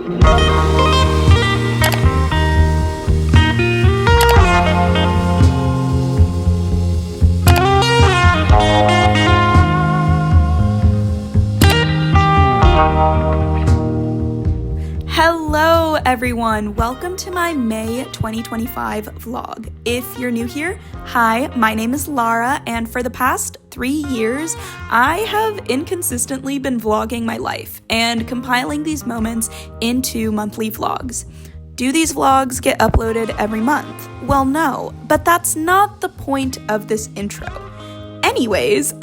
Hello everyone, welcome to my May 2025 vlog. If you're new here, hi, my name is Lara, and for the past 3 years, I have inconsistently been vlogging my life and compiling these moments into monthly vlogs. Do these vlogs get uploaded every month? Well, no, but that's not the point of this intro. Anyways,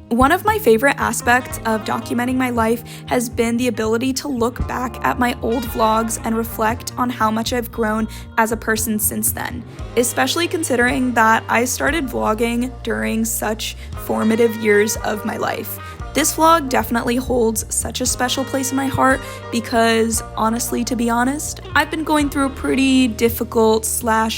one of my favorite aspects of documenting my life has been the ability to look back at my old vlogs and reflect on how much I've grown as a person since then, especially considering that I started vlogging during such formative years of my life. This vlog definitely holds such a special place in my heart because, honestly, to be honest, I've been going through a pretty difficult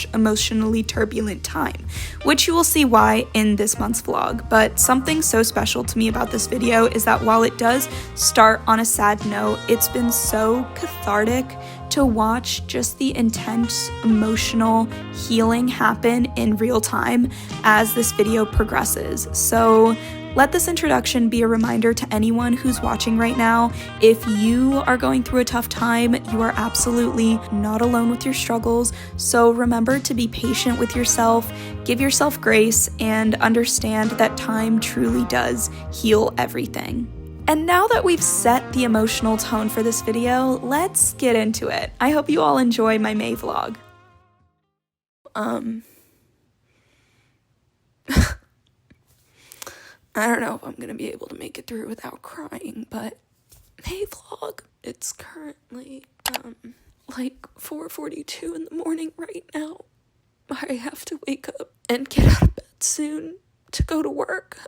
/ emotionally turbulent time, which you will see why in this month's vlog. But something so special to me about this video is that while it does start on a sad note, it's been so cathartic to watch just the intense emotional healing happen in real time as this video progresses. So let this introduction be a reminder to anyone who's watching right now. If you are going through a tough time, you are absolutely not alone with your struggles. So remember to be patient with yourself, give yourself grace, and understand that time truly does heal everything. And now that we've set the emotional tone for this video, let's get into it. I hope you all enjoy my May vlog. I don't know if I'm gonna be able to make it through without crying, but May vlog, it's currently, like 4:42 in the morning right now. I have to wake up and get out of bed soon to go to work.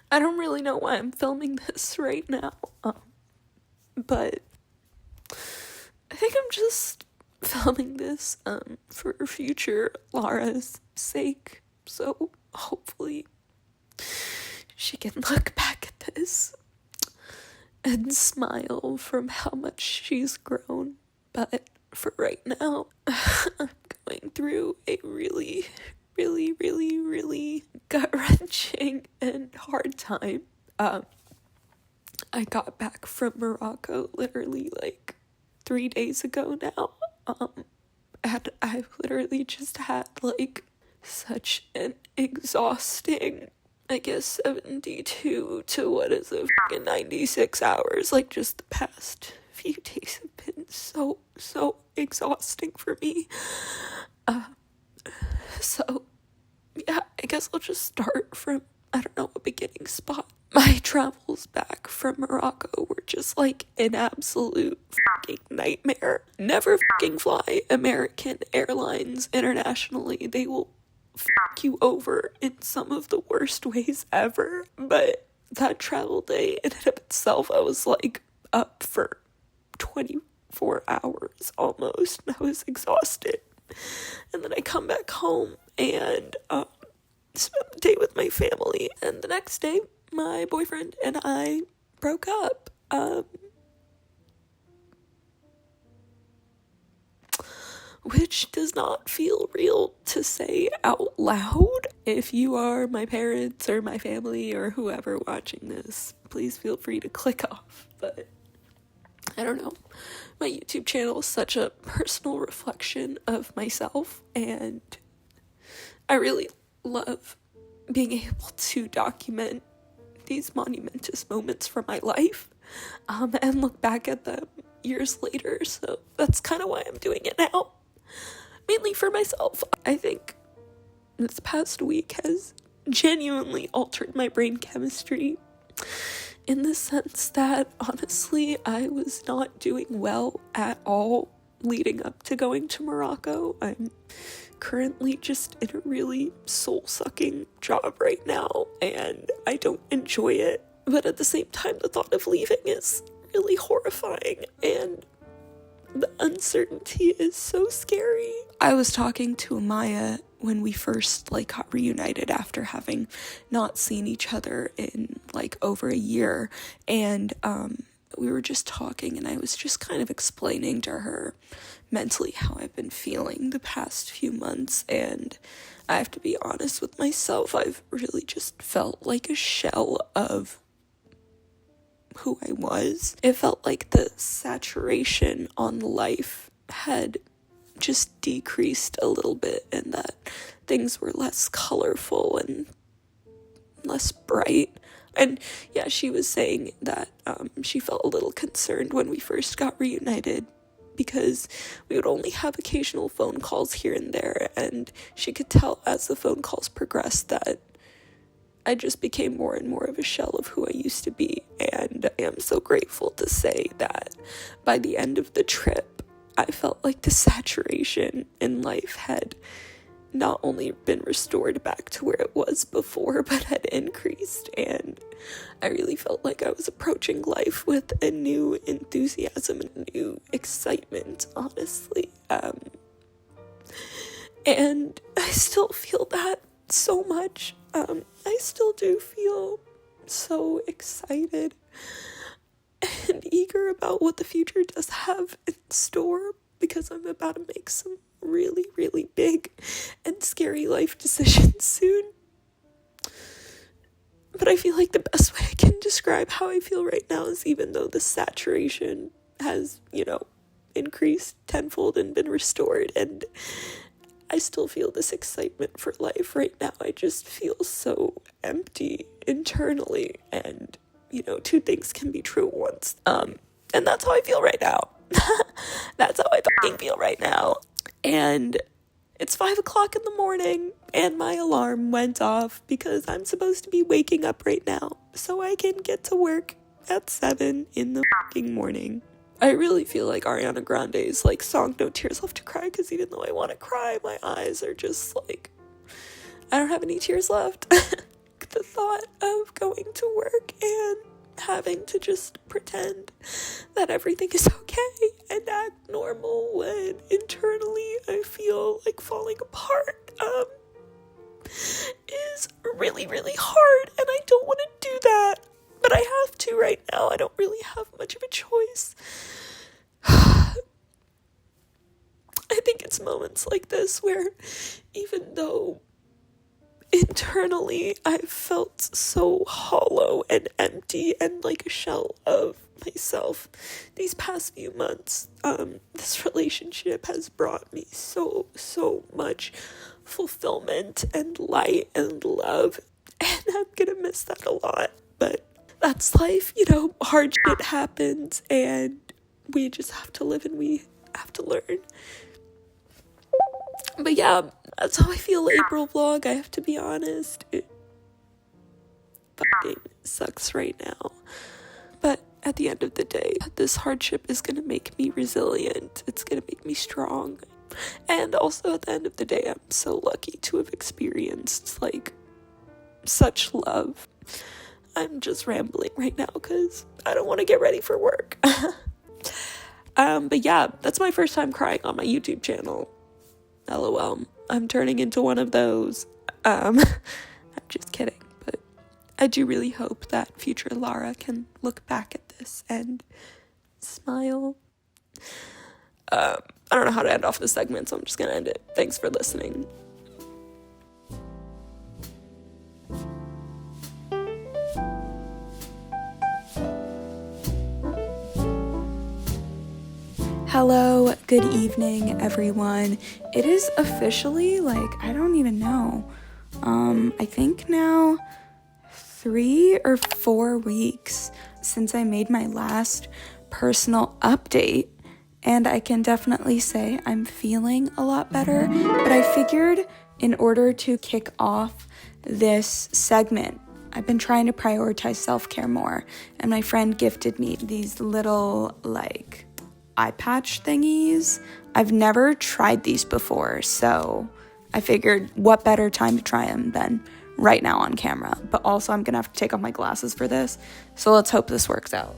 I don't really know why I'm filming this right now, but I think I'm just filming this for future Lara's sake, so hopefully she can look back at this and smile from how much she's grown. But for right now, I'm going through a really gut-wrenching and hard time. I got back from Morocco literally like 3 days ago now. And I've literally just had like such an exhausting, I guess 72 to what is it, 96 hours. Like just the past few days have been so exhausting for me. So yeah, I guess I'll just start from, I don't know, a beginning spot. My travels back from Morocco were just like an absolute fucking nightmare. Never fucking fly American Airlines internationally. They will fuck you over in some of the worst ways ever. But that travel day in and of itself, I was like up for 24 hours almost. And I was exhausted. And then I come back home and spent the day with my family. And the next day, my boyfriend and I broke up. Which does not feel real to say out loud. If you are my parents or my family or whoever watching this, please feel free to click off. But I don't know. My YouTube channel is such a personal reflection of myself, and I really love being able to document these monumentous moments from my life and look back at them years later. So that's kind of why I'm doing it now, mainly for myself. I think this past week has genuinely altered my brain chemistry in the sense that honestly I was not doing well at all leading up to going to Morocco. I'm currently just in a really soul-sucking job right now, and I don't enjoy it. But at the same time, the thought of leaving is really horrifying, and the uncertainty is so scary. I was talking to Amaya when we first got reunited after having not seen each other in like over a year, and we were just talking, and I was just kind of explaining to her mentally how I've been feeling the past few months, and I have to be honest with myself, I've really just felt like a shell of who I was. It felt like the saturation on life had just decreased a little bit, and that things were less colorful and less bright. And yeah, she was saying that she felt a little concerned when we first got reunited, because we would only have occasional phone calls here and there, and she could tell as the phone calls progressed that I just became more and more of a shell of who I used to be. And I am so grateful to say that by the end of the trip, I felt like the saturation in life had not only been restored back to where it was before, but had increased, and I really felt like I was approaching life with a new enthusiasm and a new excitement, honestly. And I still feel that so much. I still do feel so excited and eager about what the future does have in store, because I'm about to make some really, really big and scary life decisions soon. But I feel like the best way I can describe how I feel right now is, even though the saturation has, increased tenfold and been restored, and I still feel this excitement for life right now, I just feel so empty internally, and, two things can be true at once. And that's how I feel right now. That's how I fucking feel right now. And it's 5 o'clock in the morning, and my alarm went off because I'm supposed to be waking up right now so I can get to work at 7 in the fucking morning. I really feel like Ariana Grande's song No Tears Left to Cry, because even though I want to cry, my eyes are just I don't have any tears left. The thought of going to work and having to just pretend that everything is okay and act normal when internally I feel like falling apart is really, really hard, and I don't want to do that, but I have to right now. I don't really have much of a choice. I think it's moments like this where, even though internally I've felt so hollow and empty and like a shell of myself these past few months, this relationship has brought me so much fulfillment and light and love, and I'm gonna miss that a lot. But that's life, hard shit happens, and we just have to live and we have to learn. But yeah, that's how I feel. April vlog, I have to be honest, it fucking sucks right now. But at the end of the day, this hardship is gonna make me resilient. It's gonna make me strong. And also at the end of the day, I'm so lucky to have experienced such love. I'm just rambling right now because I don't want to get ready for work. But yeah, that's my first time crying on my YouTube channel. LOL. I'm turning into one of those. I'm just kidding, but I do really hope that future Lara can look back at this and smile. I don't know how to end off this segment, so I'm just gonna end it. Thanks for listening. Hello, good evening, everyone. It is officially, I don't even know, I think now 3 or 4 weeks since I made my last personal update, and I can definitely say I'm feeling a lot better, but I figured in order to kick off this segment, I've been trying to prioritize self-care more, and my friend gifted me these little, eye patch thingies. I've never tried these before, so I figured what better time to try them than right now on camera. But also I'm gonna have to take off my glasses for this, so let's hope this works out.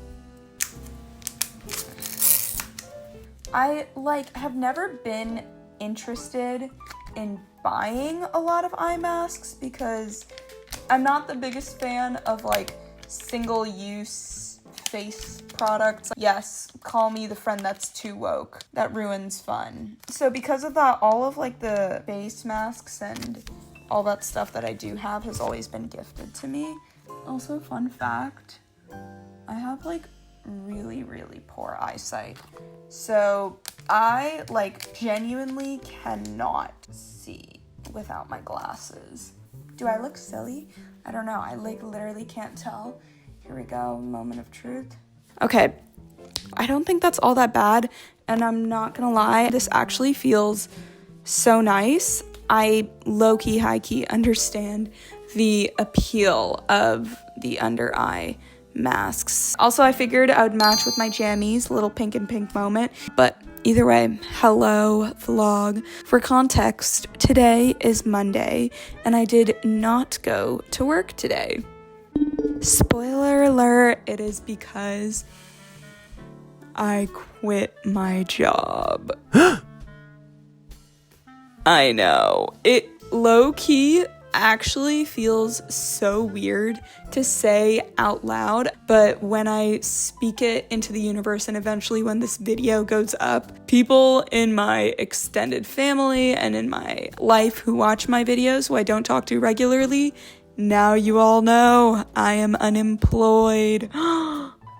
I have never been interested in buying a lot of eye masks because I'm not the biggest fan of single-use face products. Yes, call me the friend that's too woke, that ruins fun. So because of that, all of like the face masks and all that stuff that I do have has always been gifted to me. Also, fun fact, I have like really, really poor eyesight. So I like genuinely cannot see without my glasses. Do I look silly? I don't know. I like literally can't tell. Here we go, moment of truth. Okay, I don't think that's all that bad, and I'm not gonna lie, this actually feels so nice. I low-key, high-key understand the appeal of the under eye masks. Also, I figured I would match with my jammies, little pink and pink moment. But either way, hello vlog. For context, today is Monday and I did not go to work today. Spoiler alert, it is because I quit my job. I know, it low-key actually feels so weird to say out loud, but when I speak it into the universe and eventually when this video goes up, people in my extended family and in my life who watch my videos, who I don't talk to regularly, now you all know I am unemployed.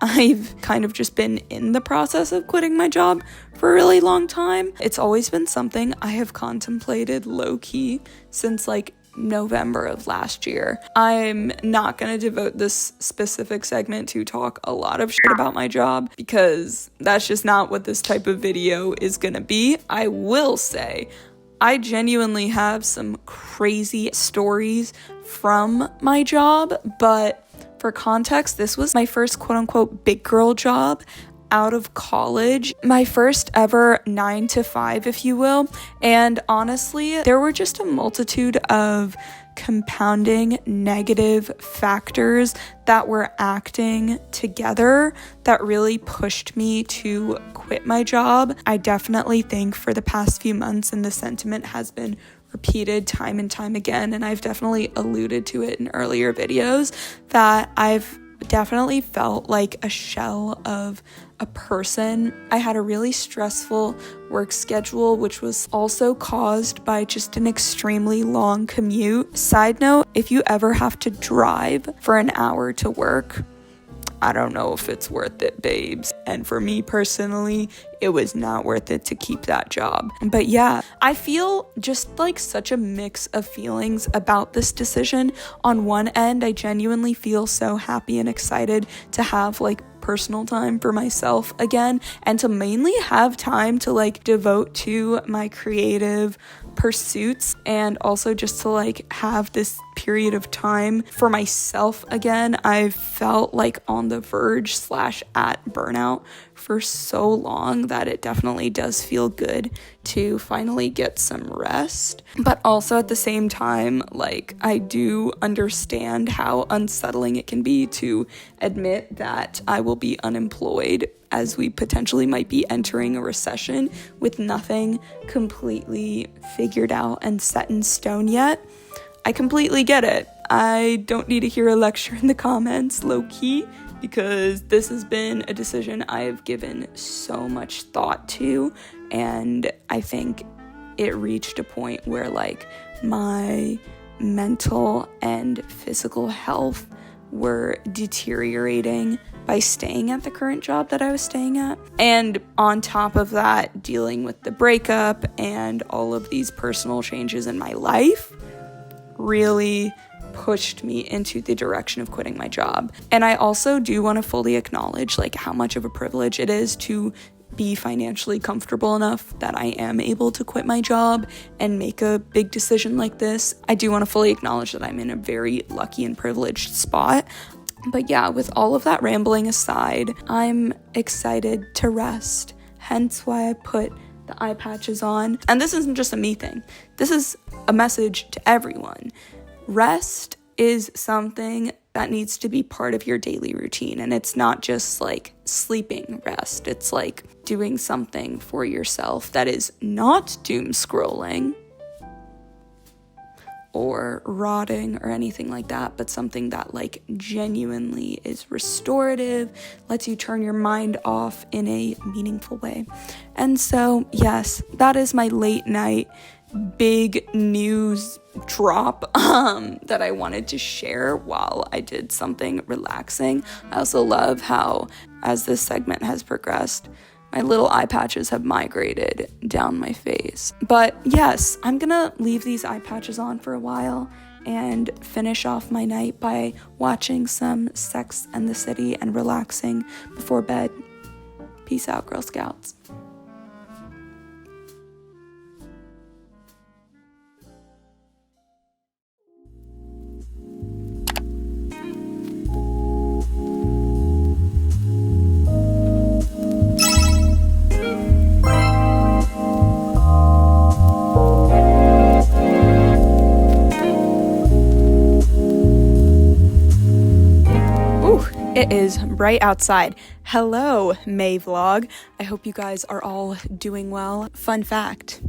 I've kind of just been in the process of quitting my job for a really long time. It's always been something I have contemplated low-key since like November of last year. I'm not going to devote this specific segment to talk a lot of shit about my job because that's just not what this type of video is going to be. I will say I genuinely have some crazy stories from my job, but for context, this was my first quote-unquote big girl job out of college, my first ever 9 to 5, if you will. And honestly, there were just a multitude of compounding negative factors that were acting together that really pushed me to quit my job. I definitely think for the past few months, and the sentiment has been repeated time and time again, and I've definitely alluded to it in earlier videos, that I've definitely felt like a shell of a person. I had a really stressful work schedule, which was also caused by just an extremely long commute. Side note, if you ever have to drive for an hour to work, I don't know if it's worth it, babes. And for me personally, it was not worth it to keep that job. But yeah, I feel just like such a mix of feelings about this decision. On one end, I genuinely feel so happy and excited to have like personal time for myself again, and to mainly have time to like devote to my creative pursuits, and also just to like have this period of time for myself again. I've felt like on the verge / at burnout for so long that it definitely does feel good to finally get some rest. But also at the same time, like, I do understand how unsettling it can be to admit that I will be unemployed, as we potentially might be entering a recession with nothing completely figured out and set in stone yet. I completely get it. I don't need to hear a lecture in the comments, low-key, because this has been a decision I have given so much thought to, and I think it reached a point where like my mental and physical health were deteriorating by staying at the current job that I was staying at. And on top of that, dealing with the breakup and all of these personal changes in my life really pushed me into the direction of quitting my job. And I also do want to fully acknowledge like how much of a privilege it is to be financially comfortable enough that I am able to quit my job and make a big decision like this. I do want to fully acknowledge that I'm in a very lucky and privileged spot. But yeah, with all of that rambling aside, I'm excited to rest. Hence why I put the eye patches on. And this isn't just a me thing. This is a message to everyone. Rest is something that needs to be part of your daily routine. And it's not just like sleeping rest. It's like doing something for yourself that is not doom scrolling or rotting or anything like that, but something that like genuinely is restorative, lets you turn your mind off in a meaningful way. And so, yes, that is my late night big news drop that I wanted to share while I did something relaxing. I also love how, as this segment has progressed, my little eye patches have migrated down my face. But yes, I'm gonna leave these eye patches on for a while and finish off my night by watching some Sex and the City and relaxing before bed. Peace out, Girl Scouts. It is bright outside. Hello, May vlog. I hope you guys are all doing well. Fun fact,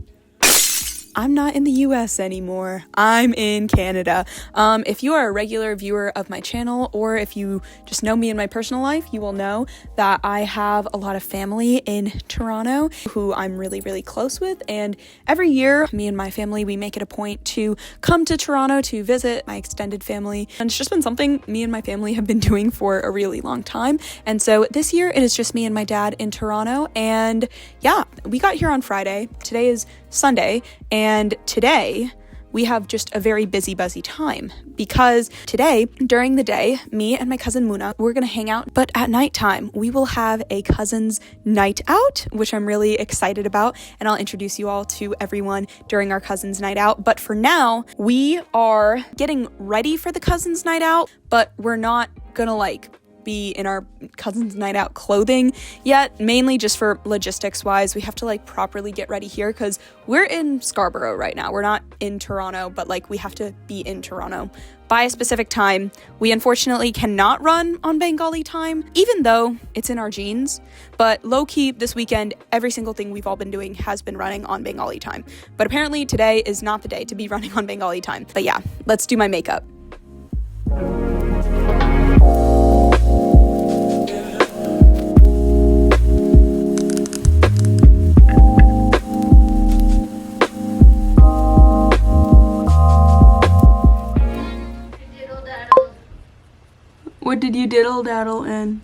I'm not in the US anymore. I'm in Canada. If you are a regular viewer of my channel, or if you just know me in my personal life, you will know that I have a lot of family in Toronto who I'm really, really close with. And every year, me and my family, we make it a point to come to Toronto to visit my extended family. And it's just been something me and my family have been doing for a really long time. And so this year, it is just me and my dad in Toronto. And yeah, we got here on Friday. Today is Sunday, and today we have just a very busy time because today during the day, me and my cousin Muna, we're gonna hang out, but at nighttime we will have a cousin's night out, which I'm really excited about, and I'll introduce you all to everyone during our cousin's night out. But for now, we are getting ready for the cousin's night out, but we're not gonna be in our cousin's night out clothing yet, mainly just for logistics wise. We have to properly get ready here because we're in Scarborough right now. We're not in Toronto, but we have to be in Toronto by a specific time. We unfortunately cannot run on Bengali time, even though it's in our genes. But low-key, this weekend, every single thing we've all been doing has been running on Bengali time. But apparently today is not the day to be running on Bengali time. But yeah, let's do my makeup. What did you diddle-daddle in?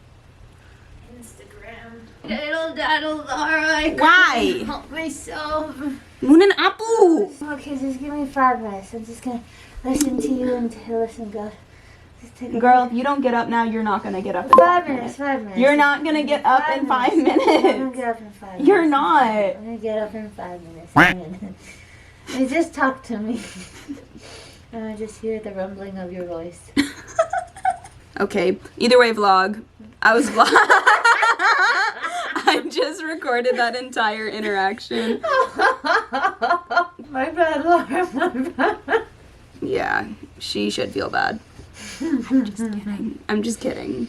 Instagram. Diddle-daddle, Lara. Why? Can't help myself. Munan Apu! Okay, just give me 5 minutes. I'm just gonna listen to you until listen go. Girl, if you don't get up now, you're not gonna get up in 5 minutes. 5 minutes. You're not gonna get up in 5 minutes. I'm gonna get up in 5 minutes. You're not. I'm gonna get up in 5 minutes. You just talk to me. And I just hear the rumbling of your voice. Okay, either way, vlog. I just recorded that entire interaction. My bad, Lara. My bad. Yeah, she should feel bad. I'm just kidding.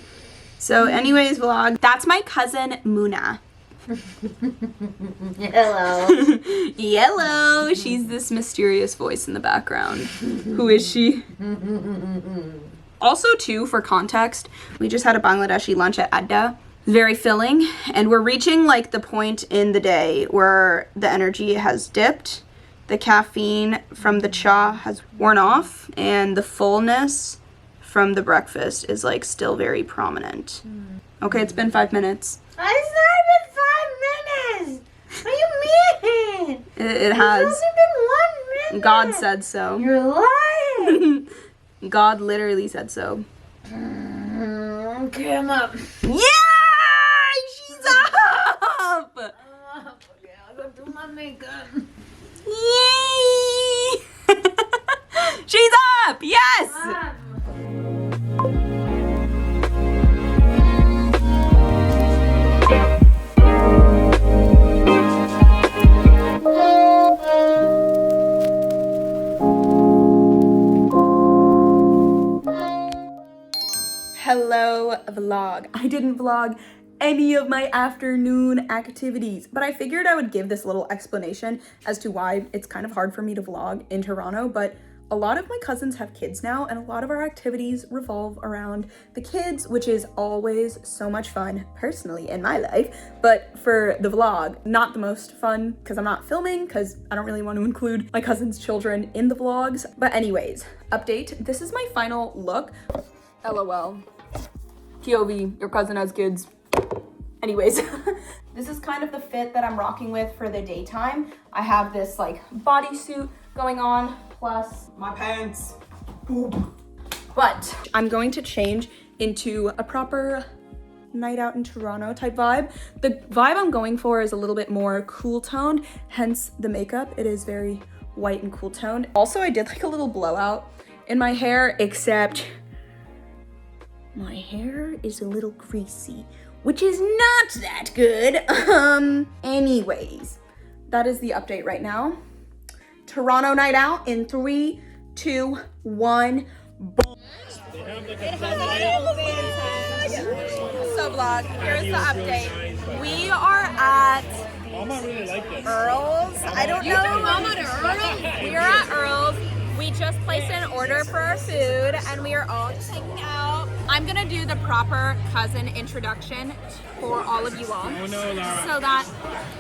So anyways, vlog, that's my cousin Muna. Hello. Yellow. She's this mysterious voice in the background. Who is she? Also, too, for context, we just had a Bangladeshi lunch at Adda. Very filling, and we're reaching the point in the day where the energy has dipped, the caffeine from the cha has worn off, and the fullness from the breakfast is still very prominent. Okay, it's been 5 minutes. It's not been 5 minutes. What do you mean? It has. It's only been 1 minute. God said so. You're lying. God literally said so. Okay, I'm up. Yeah! She's up! Okay, I'll go do my makeup. Yay! She's up! Yes! Hello, vlog. I didn't vlog any of my afternoon activities, but I figured I would give this little explanation as to why it's kind of hard for me to vlog in Toronto, but A lot of my cousins have kids now, and a lot of our activities revolve around the kids, which is always so much fun, personally, in my life. But for the vlog, not the most fun, because I'm not filming, because I don't really want to include my cousin's children in the vlogs. But anyways, update. This is my final look. LOL. POV, your cousin has kids. Anyways, this is kind of the fit that I'm rocking with for the daytime. I have this like bodysuit going on, plus my pants. But I'm going to change into a proper night out in Toronto type vibe. The vibe I'm going for is a little bit more cool toned, hence the makeup. It is very white and cool toned. Also, I did like a little blowout in my hair, except my hair is a little greasy, which is not that good. Anyways, that is the update right now. Toronto night out in 3, 2, 1. Boom. So vlog, here's the update. We are at Earl's. I don't know. We are at Earl's. We just placed an order for our food and we are all just hanging out. I'm gonna do the proper cousin introduction for all of you all. Oh no, Lara. So that,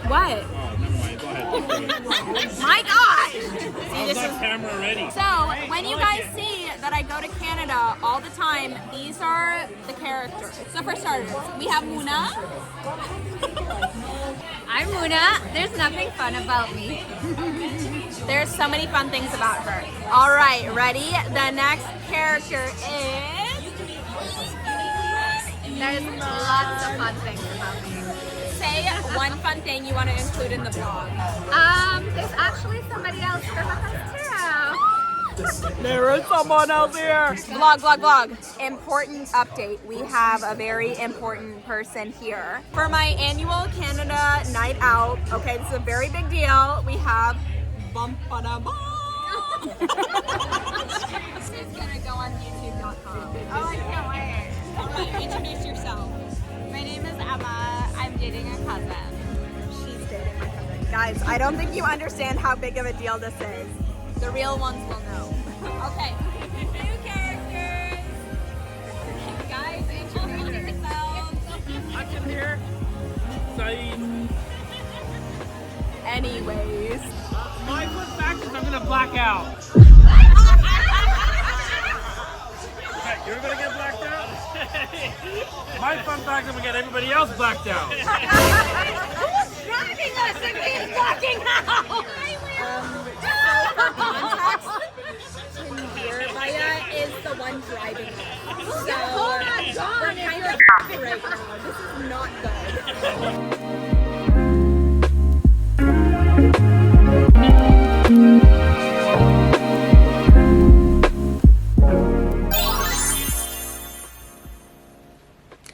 what? Oh, never mind. Go ahead. My gosh! See, this is camera ready. So when you guys see that I go to Canada all the time, these are the characters. So for starters, we have Muna. I'm Muna. There's nothing fun about me. There's so many fun things about her. All right, ready? The next character is... There's lots of fun things about me. Say one fun thing you want to include in the vlog. There's actually somebody else from us too. There is someone else here. Vlog. Important update. We have a very important person here. For my annual Canada night out, okay, this is a very big deal. We have Bump-a-da-bum. This is gonna go on YouTube.com. Oh, I can't wait. Alright, introduce yourself. My name is Emma. I'm dating a cousin. She's dating my cousin. Guys, I don't think you understand how big of a deal this is. The real ones will know. Okay, new characters. Guys, introduce yourselves. I'm here. Saeed. Anyways. My foot back is I'm gonna black out. Okay, you're gonna get blacked out? My fun fact, I'm gonna get everybody else blacked out. Who's driving us and he's blacking out? Here, Maya is the one driving us. So, Oh my God, we're kind of right now. This is not good.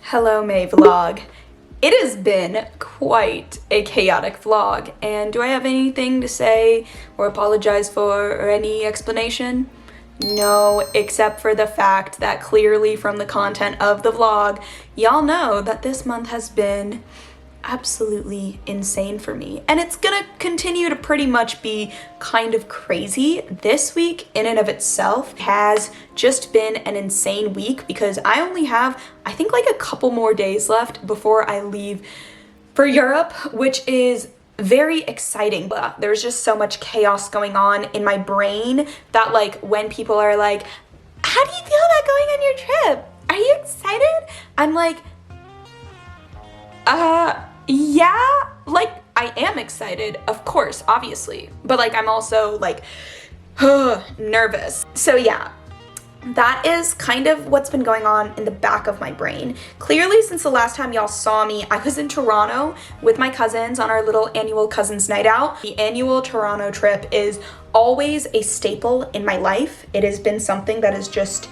Hello, May vlog. It has been quite a chaotic vlog, and do I have anything to say or apologize for or any explanation? No, except for the fact that clearly from the content of the vlog, y'all know that this month has been absolutely insane for me, and it's gonna continue to pretty much be kind of crazy. This week in and of itself has just been an insane week because I only have, I think, like a couple more days left before I leave for Europe, which is very exciting. But there's just so much chaos going on in my brain that, like, when people are like, how do you feel about going on your trip? Are you excited? I'm like, yeah, like, I am excited, of course, obviously, but like, I'm also like, nervous. So yeah, that is kind of what's been going on in the back of my brain. Clearly, since the last time y'all saw me, I was in Toronto with my cousins on our little annual cousins night out. The annual Toronto trip is always a staple in my life. It has been something that has just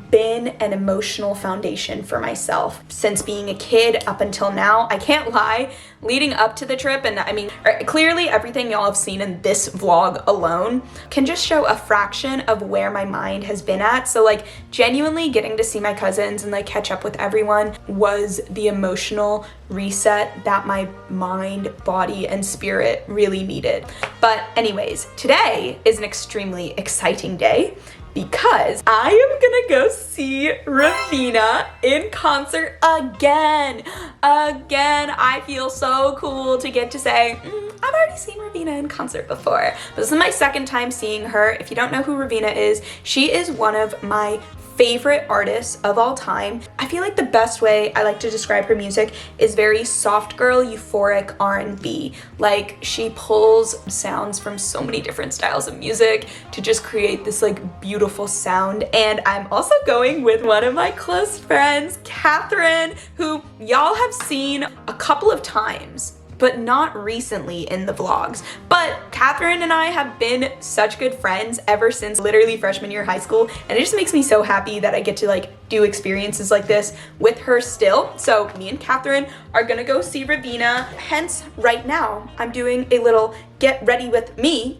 been an emotional foundation for myself since being a kid up until now. I can't lie, leading up to the trip, and I mean, clearly everything y'all have seen in this vlog alone can just show a fraction of where my mind has been at. So like genuinely getting to see my cousins and like catch up with everyone was the emotional reset that my mind, body, and spirit really needed. But anyways, today is an extremely exciting day because I am gonna go see Raveena in concert again. I feel so cool to get to say, I've already seen Raveena in concert before. But this is my second time seeing her. If you don't know who Raveena is, she is one of my favorite artists of all time. I feel like the best way I like to describe her music is very soft girl, euphoric R&B. Like she pulls sounds from so many different styles of music to just create this like beautiful sound. And I'm also going with one of my close friends, Catherine, who y'all have seen a couple of times, but not recently in the vlogs. But Catherine and I have been such good friends ever since literally freshman year of high school, and it just makes me so happy that I get to like do experiences like this with her still. So me and Catherine are gonna go see Raveena. Hence, right now, I'm doing a little get ready with me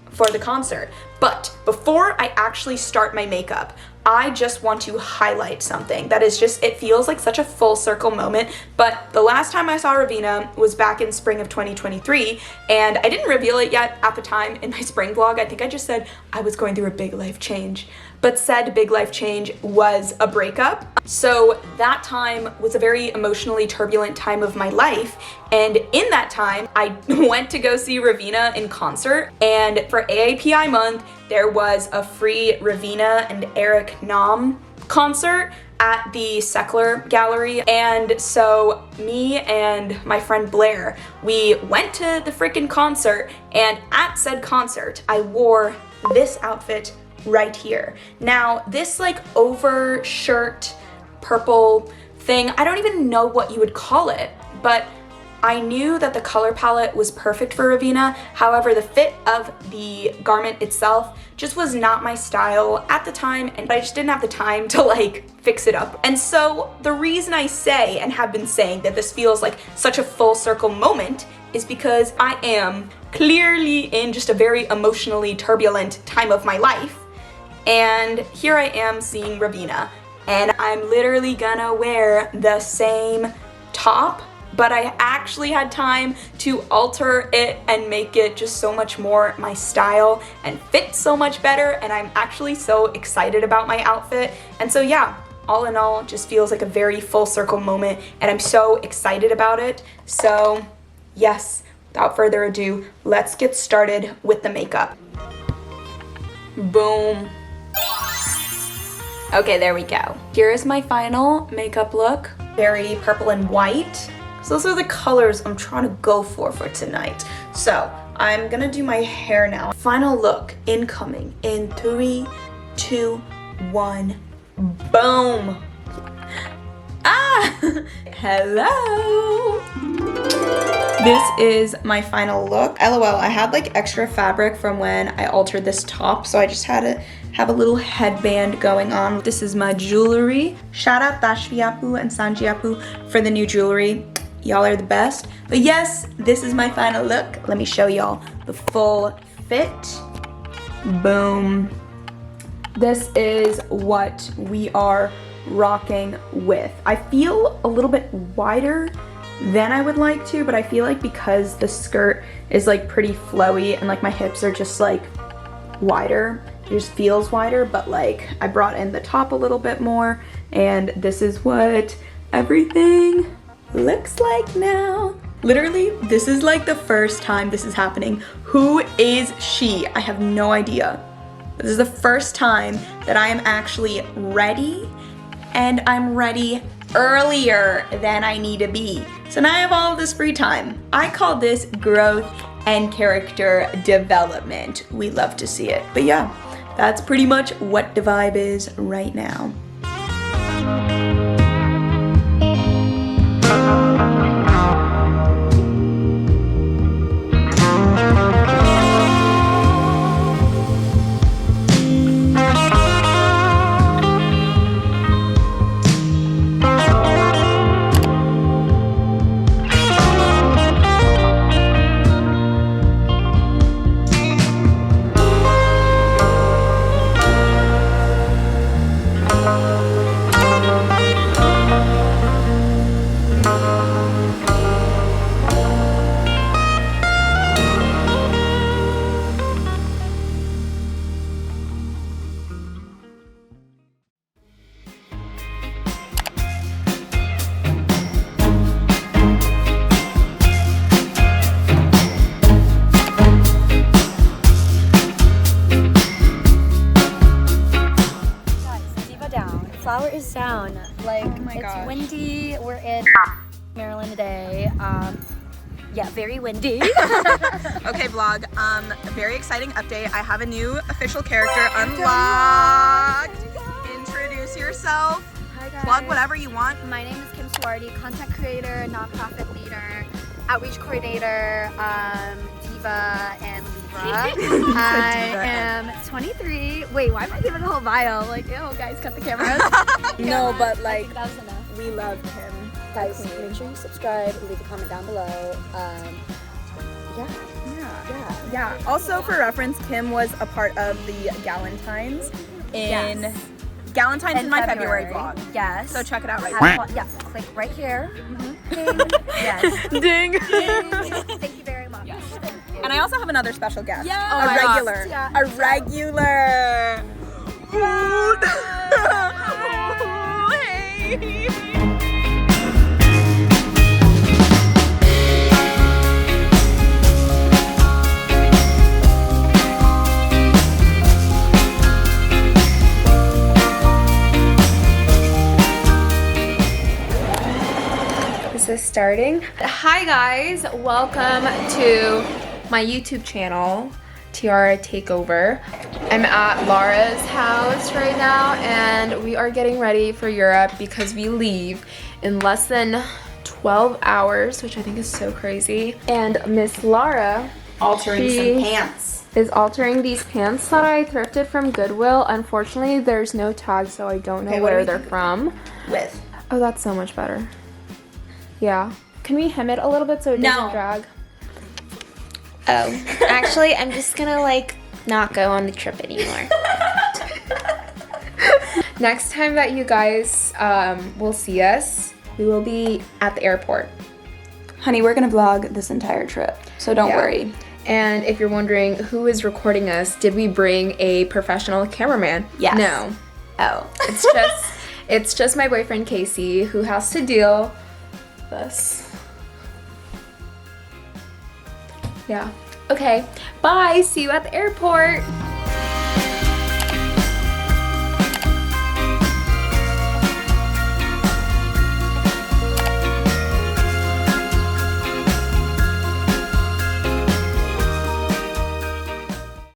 for the concert. But before I actually start my makeup, I just want to highlight something that is just, it feels like such a full circle moment, but the last time I saw Raveena was back in spring of 2023, and I didn't reveal it yet at the time in my spring vlog. I think I just said I was going through a big life change, but said big life change was a breakup. So that time was a very emotionally turbulent time of my life, and in that time, I went to go see Raveena in concert, and for AAPI month, there was a free Raveena and Eric Nam concert at the Seckler Gallery. And so me and my friend Blair, we went to the freaking concert, and at said concert, I wore this outfit right here. Now, this like over shirt, purple thing, I don't even know what you would call it, but I knew that the color palette was perfect for Raveena. However, the fit of the garment itself just was not my style at the time, and I just didn't have the time to like fix it up. And so the reason I say and have been saying that this feels like such a full circle moment is because I am clearly in just a very emotionally turbulent time of my life. And here I am seeing Raveena, and I'm literally gonna wear the same top, but I actually had time to alter it and make it just so much more my style and fit so much better, and I'm actually so excited about my outfit. And so yeah, all in all, just feels like a very full circle moment, and I'm so excited about it. So yes, without further ado, let's get started with the makeup. Boom. Okay, there we go. Here is my final makeup look. Very purple and white. So those are the colors I'm trying to go for tonight. So I'm gonna do my hair now. Final look incoming in 3, 2, 1, boom. Ah, hello. This is my final look. LOL, I had like extra fabric from when I altered this top, so I just had to have a little headband going on. This is my jewelry. Shout out Dashviapu and Sanjiapu for the new jewelry. Y'all are the best. But yes, this is my final look. Let me show y'all the full fit. Boom. This is what we are rocking with. I feel a little bit wider than I would like to, but I feel like because the skirt is like pretty flowy and like my hips are just like wider, it just feels wider, but like I brought in the top a little bit more, and this is what everything looks like now. Literally, this is like the first time this is happening. Who is she? I have no idea. This is the first time that I am actually ready, and I'm ready earlier than I need to be. So now I have all of this free time. I call this growth and character development. We love to see it. But yeah, that's pretty much what the vibe is right now. Like, Oh my it's gosh. windy. We're in Maryland today. Yeah, very windy. Okay, vlog. Very exciting update. I have a new official character unlocked. Introduce yourself. Hi guys. Plug whatever you want. My name is Kim Suardi, content creator, nonprofit leader, outreach coordinator, diva, and Libra. I am 23. Wait, why am I giving the whole bio? Like, ew, guys, cut the cameras. No, but I like think that was enough. we love Kim. Guys, make sure you subscribe, leave a comment down below. Yeah. Also, for reference, Kim was a part of the Galentine's in Yes. Galentine's in my February vlog. Yes. So check it out right Have now. fun- yeah, click right here. Ding. Yes. Ding. Ding. Thank you very much. Thank you. And I also have another special guest. Yeah. A Oh my gosh. regular. Yeah. A regular. Hey. Is this starting? Hi guys, welcome to my YouTube channel, Tiara Takeover. I'm at Lara's house right now and we are getting ready for Europe because we leave in less than 12 hours, which I think is so crazy. And Miss Lara Altering She- some pants. is altering these pants that I thrifted from Goodwill. Unfortunately, there's no tag, so I don't know Okay, what do where we they're think? from. With. Oh, that's so much better. Yeah. Can we hem it a little bit so it doesn't drag? Oh, actually, I'm just gonna like not go on the trip anymore. Next time that you guys will see us, we will be at the airport. Honey, we're gonna vlog this entire trip, so don't Yeah. worry. And if you're wondering who is recording us, did we bring a professional cameraman? Yes. No. Oh. It's just my boyfriend Casey who has to deal with this. Yeah. Okay. Bye. See you at the airport.